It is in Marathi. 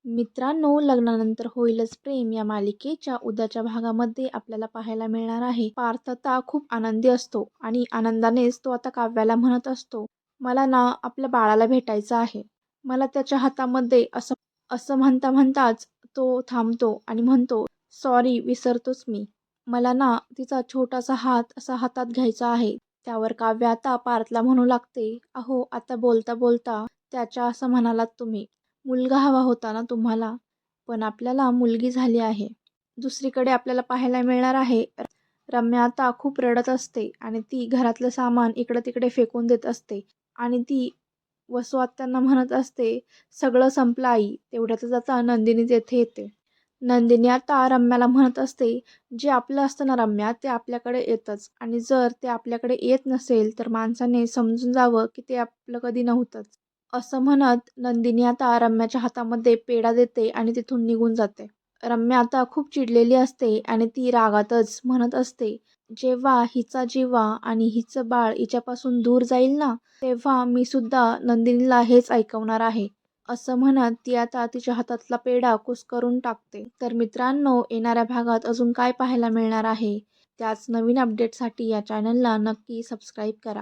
मित्रांनो, लग्नानंतर होईलच प्रेम या मालिकेच्या उद्याच्या भागामध्ये आपल्याला पाहायला मिळणार आहे. पार्थ आता खूप आनंदी असतो आणि आनंदानेच तो आता काव्याला म्हणत असतो, मला ना आपल्या बाळाला भेटायचं आहे. मला त्याच्या हातामध्ये असं असं म्हणता म्हणताच तो थांबतो आणि म्हणतो, सॉरी विसरतोच मी. मला ना तिचा छोटासा हात असा हातात घ्यायचा आहे. त्यावर काव्य आता पार्थला म्हणू लागते, अहो आता बोलता बोलता त्याच्या असं म्हणालात तुम्ही. मुलगा हवा होता ना तुम्हाला, पण आपल्याला मुलगी झाली आहे. दुसरीकडे आपल्याला पाहायला मिळणार आहे, रम्या आता खूप रडत असते आणि ती घरातलं सामान इकडं तिकडे फेकून देत असते आणि ती वसू आत्यांना म्हणत असते, सगळं संपलं आई. तेवढ्यातच आता नंदिनी तेथे येते. नंदिनी आता रम्याला म्हणत असते, जे आपलं असतं ना रम्या, ते आपल्याकडे येतंच आणि जर ते आपल्याकडे येत नसेल तर माणसाने समजून जावं की ते आपलं कधी नव्हतंच. असं म्हणत नंदिनी आता रम्याच्या हातामध्ये पेढा देते आणि तिथून निघून जाते. रम्या आता खूप चिडलेली असते आणि ती रागातच म्हणत असते, जेव्हा हिचा जिवा आणि हिचं बाळ हिच्यापासून दूर जाईल ना, तेव्हा मी सुद्धा नंदिनीला हेच ऐकवणार आहे. असं म्हणत ती आता तिच्या हातातला पेढा कुस्करून टाकते. तर मित्रांनो, येणाऱ्या भागात अजून काय पाहायला मिळणार आहे, त्याच नवीन अपडेटसाठी या चॅनलला नक्की सबस्क्राईब करा.